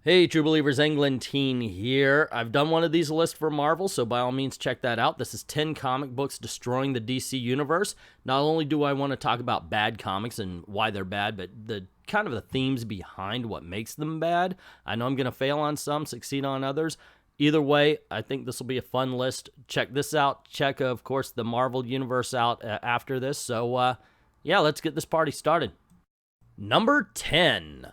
Hey, True Believers, Englentine here. I've done one of these lists for Marvel, so by all means check that out. This is 10 comic books destroying the DC universe. Not only do I want to talk about bad comics and why they're bad, but the kind of the themes behind what makes them bad. I know I'm going to fail on some, succeed on others. Either way, I think this will be a fun list. Check this out. Check, of course, the Marvel universe out after this. So, yeah, let's get this party started. Number 10.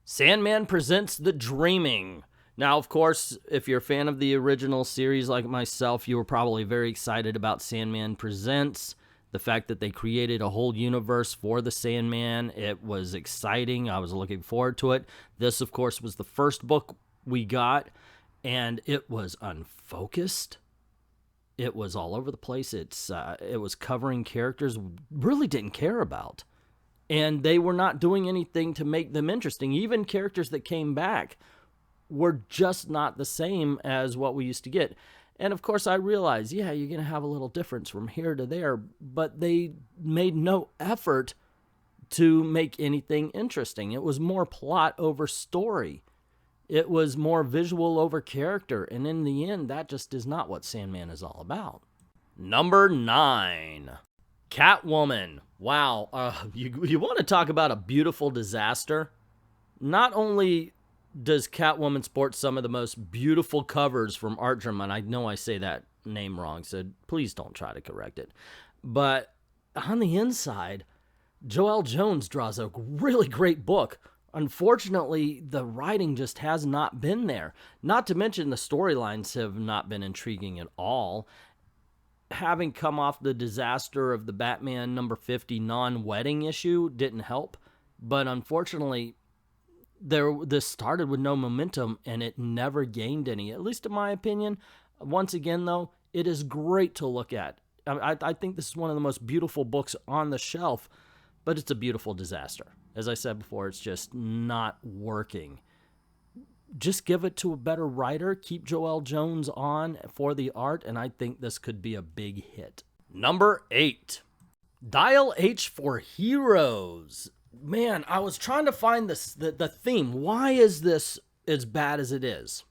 Sandman Presents The Dreaming. Now, of course, if you're a fan of the original series like myself, you were probably very excited about Sandman Presents. The fact that they created a whole universe for the Sandman, it was exciting. I was looking forward to it. This, of course, was the first book we got, and it was unfocused. It was all over the place. It was covering characters we really didn't care about. And they were not doing anything to make them interesting. Even characters that came back were just not the same as what we used to get. And of course, I realized, yeah, you're going to have a little difference from here to there, but they made no effort to make anything interesting. It was more plot over story. It was more visual over character. And in the end, that just is not what Sandman is all about. Number 9. Catwoman. Wow, you want to talk about a beautiful disaster? Not only does Catwoman sport some of the most beautiful covers from RICARDO, and I know I say that name wrong, so please don't try to correct it, but on the inside, Joelle Jones draws a really great book. Unfortunately, the writing just has not been there. Not to mention the storylines have not been intriguing at all. Having come off the disaster of the Batman number 50 non-wedding issue didn't help, but unfortunately, this started with no momentum and it never gained any, at least in my opinion. Once again, though, it is great to look at. I think this is one of the most beautiful books on the shelf, but it's a beautiful disaster. As I said before, it's just not working. Just give it to a better writer, keep Joelle Jones on for the art, and I think this could be a big hit. Number 8. Dial H for Heroes. Man, I was trying to find the theme. Why is this as bad as it is?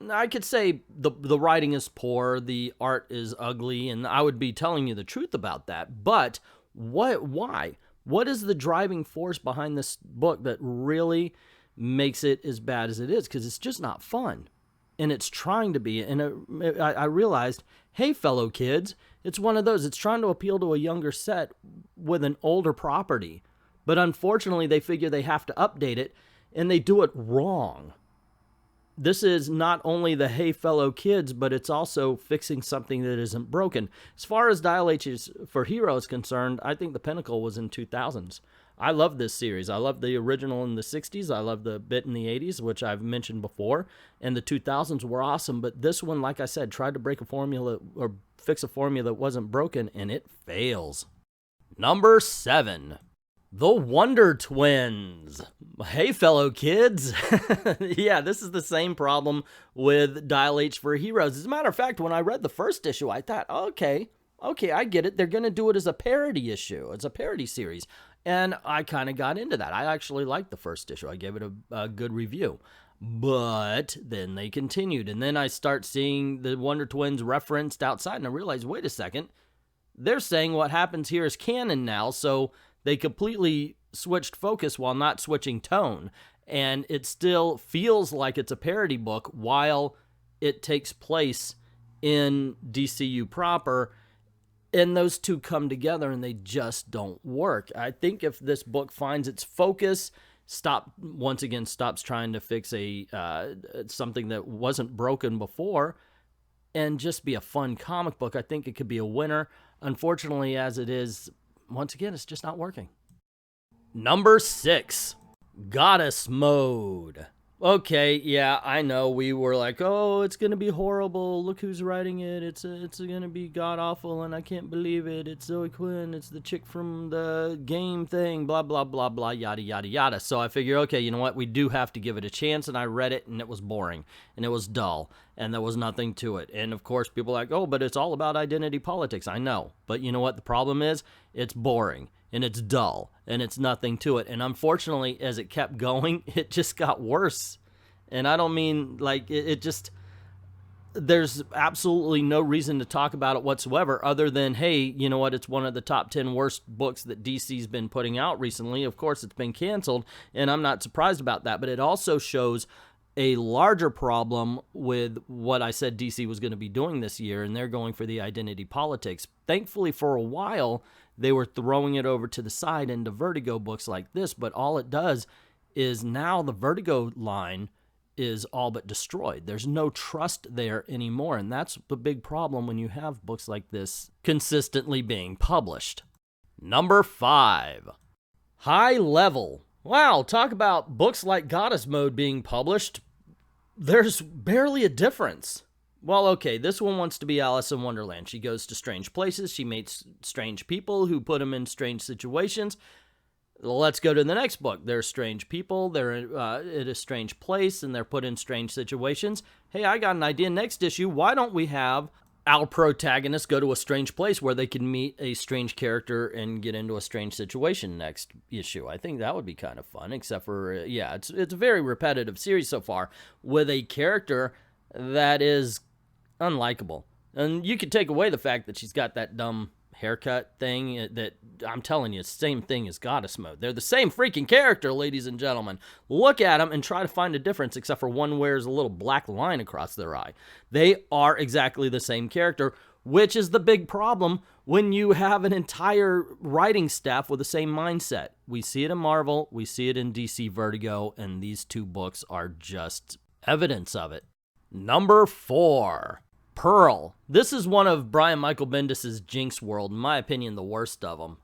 I could say the writing is poor, the art is ugly, and I would be telling you the truth about that, but why? What is the driving force behind this book that really makes it as bad as it is? Because it's just not fun, and it's trying to be. And I realized, hey, fellow kids, it's one of those. It's trying to appeal to a younger set with an older property, but unfortunately, they figure they have to update it, and they do it wrong. This is not only the hey, fellow kids, but it's also fixing something that isn't broken. As far as Dial H for Heroes is concerned, I think the pinnacle was in 2000s. I love this series. I love the original in the 60s. I love the bit in the 80s, which I've mentioned before. And the 2000s were awesome. But this one, like I said, tried to break a formula or fix a formula that wasn't broken, and it fails. Number 7. The Wonder Twins. Hey, fellow kids. Yeah, this is the same problem with Dial H for Heroes. As a matter of fact, when I read the first issue, I thought, okay, I get it. They're going to do it as a parody issue. It's a parody series. And I kind of got into that. I actually liked the first issue. I gave it a good review. But then they continued. And then I start seeing the Wonder Twins referenced outside. And I realized, wait a second. They're saying what happens here is canon now. So they completely switched focus while not switching tone. And it still feels like it's a parody book while it takes place in DCU proper. And those two come together and they just don't work. I think if this book finds its focus, stops trying to fix something that wasn't broken before, and just be a fun comic book, I think it could be a winner. Unfortunately, as it is, once again, it's just not working. Number 6, Goddess Mode. Okay, yeah, I know. We were like, oh, it's going to be horrible. Look who's writing it. It's going to be god-awful, and I can't believe it. It's Zoe Quinn. It's the chick from the game thing, blah, blah, blah, blah, yada, yada, yada. So I figure, okay, you know what? We do have to give it a chance, and I read it, and it was boring, and it was dull, and there was nothing to it. And, of course, people are like, oh, but it's all about identity politics. I know. But you know what the problem is? It's boring. And it's dull, and it's nothing to it. And unfortunately, as it kept going, it just got worse. And I don't mean like it just, there's absolutely no reason to talk about it whatsoever other than, hey, you know what, it's one of the top 10 worst books that DC's been putting out recently. Of course, it's been canceled, and I'm not surprised about that, but it also shows a larger problem with what I said DC was going to be doing this year, and they're going for the identity politics. Thankfully, for a while, they were throwing it over to the side into Vertigo books like this, but all it does is now the Vertigo line is all but destroyed. There's no trust there anymore, and that's the big problem when you have books like this consistently being published. Number 5. High Level. Wow, talk about books like Goddess Mode being published. There's barely a difference. Well, okay, this one wants to be Alice in Wonderland. She goes to strange places, she meets strange people who put them in strange situations. Let's go to the next book. They're strange people, they're at a strange place, and they're put in strange situations. Hey, I got an idea. Next issue, why don't we have our protagonist go to a strange place where they can meet a strange character and get into a strange situation next issue? I think that would be kind of fun, except for, yeah, it's a very repetitive series so far with a character that is unlikable. And you could take away the fact that she's got that dumb haircut thing that, I'm telling you, it's the same thing as Goddess Mode. They're the same freaking character, ladies and gentlemen. Look at them and try to find a difference, except for one wears a little black line across their eye. They are exactly the same character, which is the big problem when you have an entire writing staff with the same mindset. We see it in Marvel, we see it in DC Vertigo, and these two books are just evidence of it. Number 4. Pearl. This is one of Brian Michael Bendis' Jinx World, in my opinion, the worst of them.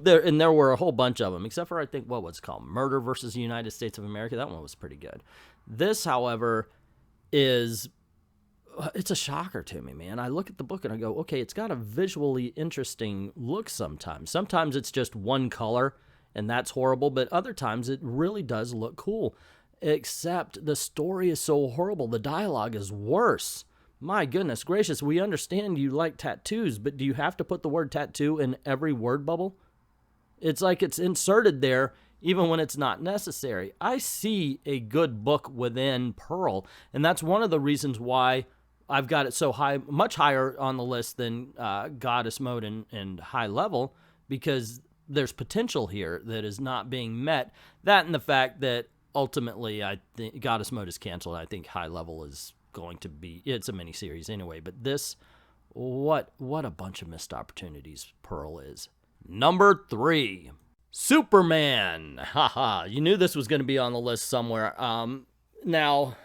There were a whole bunch of them, except for, I think, what was it called? Murder versus the United States of America. That one was pretty good. This, however, it's a shocker to me, man. I look at the book and I go, okay, it's got a visually interesting look sometimes. Sometimes it's just one color, and that's horrible, but other times it really does look cool. Except the story is so horrible. The dialogue is worse. My goodness gracious, we understand you like tattoos, but do you have to put the word tattoo in every word bubble? It's like it's inserted there even when it's not necessary. I see a good book within Pearl, and that's one of the reasons why I've got it so high, much higher on the list than Goddess Mode and High Level, because there's potential here that is not being met. That and the fact that ultimately, I think Goddess Mode is canceled. I think High Level is going to be, it's a miniseries anyway, but this, what a bunch of missed opportunities Pearl is. Number 3, Superman. Haha, you knew this was going to be on the list somewhere. Now,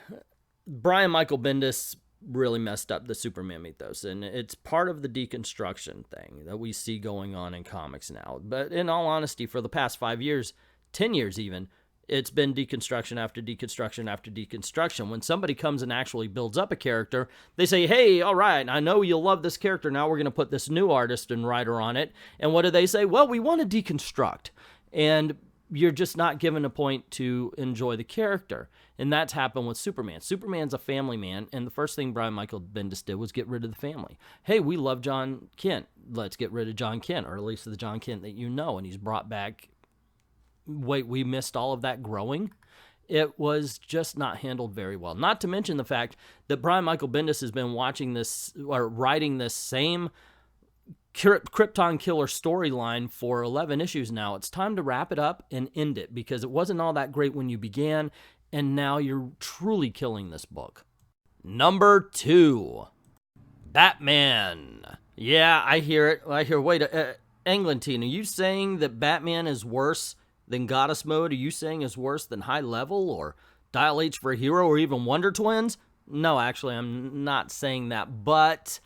Brian Michael Bendis really messed up the Superman mythos, and it's part of the deconstruction thing that we see going on in comics now. But in all honesty, for the past 5 years, 10 years even, it's been deconstruction after deconstruction after deconstruction. When somebody comes and actually builds up a character, they say, hey, all right, I know you'll love this character. Now we're going to put this new artist and writer on it. And what do they say? Well, we want to deconstruct. And you're just not given a point to enjoy the character. And that's happened with Superman. Superman's a family man, and the first thing Brian Michael Bendis did was get rid of the family. Hey, we love John Kent. Let's get rid of John Kent, or at least the John Kent that you know. And he's brought back, wait, we missed all of that growing? It was just not handled very well. Not to mention the fact that Brian Michael Bendis has been watching this, or writing this same Krypton Killer storyline for 11 issues now. It's time to wrap it up and end it, because it wasn't all that great when you began, and now you're truly killing this book. Number 2, Batman. Yeah, I hear it. Wait, Englentine, are you saying that Batman is worse than Goddess Mode? Are you saying is worse than High Level or Dial H for a Hero or even Wonder Twins? No, actually, I'm not saying that, but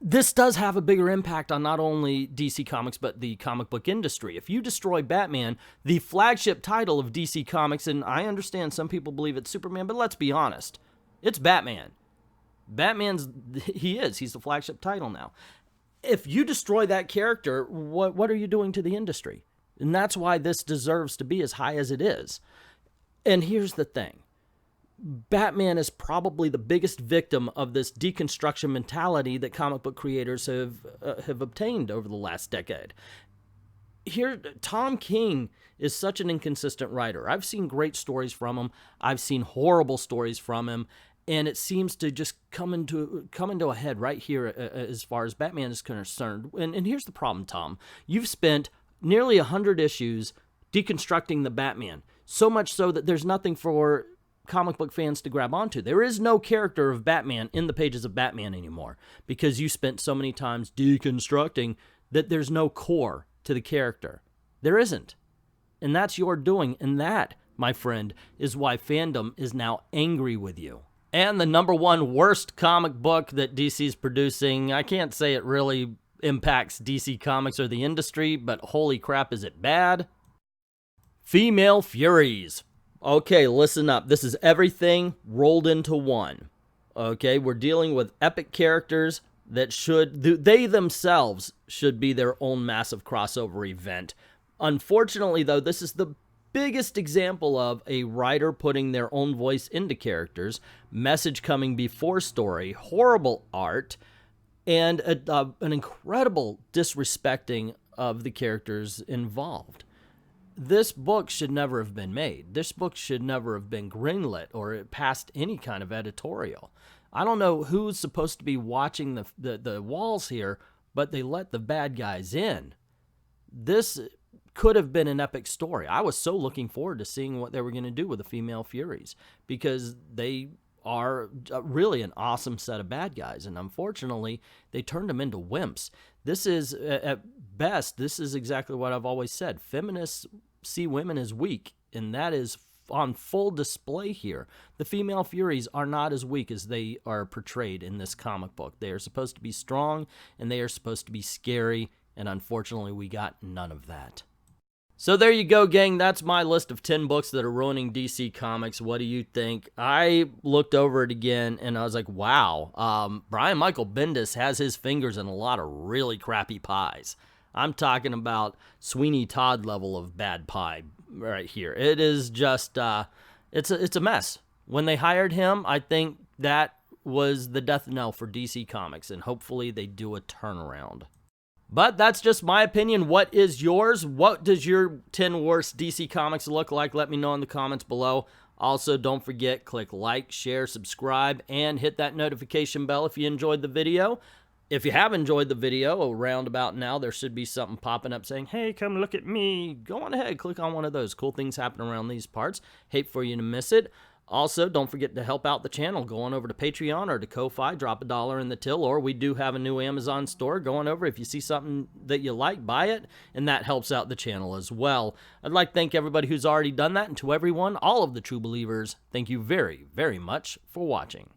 this does have a bigger impact on not only DC Comics, but the comic book industry. If you destroy Batman, the flagship title of DC Comics, and I understand some people believe it's Superman, but let's be honest, it's Batman. He's the flagship title now. If you destroy that character, what are you doing to the industry? And that's why this deserves to be as high as it is. And here's the thing. Batman is probably the biggest victim of this deconstruction mentality that comic book creators have obtained over the last decade. here, Tom King is such an inconsistent writer. I've seen great stories from him. I've seen horrible stories from him. And it seems to just come into a head right here as far as Batman is concerned. And here's the problem, Tom. You've spent nearly 100 issues deconstructing the Batman. So much so that there's nothing for comic book fans to grab onto. There is no character of Batman in the pages of Batman anymore because you spent so many times deconstructing that there's no core to the character. There isn't. And that's your doing. And that, my friend, is why fandom is now angry with you. And the #1 worst comic book that DC's producing, I can't say it really impacts DC Comics or the industry, but holy crap, is it bad? Female Furies. Okay, listen up. This is everything rolled into one. Okay, we're dealing with epic characters that they themselves should be their own massive crossover event. Unfortunately, though, this is the biggest example of a writer putting their own voice into characters, message coming before story, horrible art, and an incredible disrespecting of the characters involved. This book should never have been made. This book should never have been greenlit or passed any kind of editorial. I don't know who's supposed to be watching the walls here, but they let the bad guys in. This could have been an epic story. I was so looking forward to seeing what they were going to do with the Female Furies because they are really an awesome set of bad guys, and unfortunately, they turned them into wimps. This is, at best, this is exactly what I've always said. Feminists see women as weak, and that is on full display here. The Female Furies are not as weak as they are portrayed in this comic book. They are supposed to be strong, and they are supposed to be scary, and unfortunately, we got none of that. So there you go, gang. That's my list of 10 books that are ruining DC Comics. What do you think? I looked over it again, and I was like, wow. Brian Michael Bendis has his fingers in a lot of really crappy pies. I'm talking about Sweeney Todd level of bad pie right here. It is just, it's a mess. When they hired him, I think that was the death knell for DC Comics, and hopefully they do a turnaround. But that's just my opinion. What is yours? What does your 10 worst DC Comics look like? Let me know in the comments below. Also, don't forget, click like, share, subscribe, and hit that notification bell if you enjoyed the video. If you have enjoyed the video, around about now, there should be something popping up saying, hey, come look at me. Go on ahead, click on one of those. Cool things happen around these parts. Hate for you to miss it. Also, don't forget to help out the channel. Go on over to Patreon or to Ko-Fi, drop $1 in the till, or we do have a new Amazon store. Go on over. If you see something that you like, buy it, and that helps out the channel as well. I'd like to thank everybody who's already done that, and to everyone, all of the true believers, thank you very, very much for watching.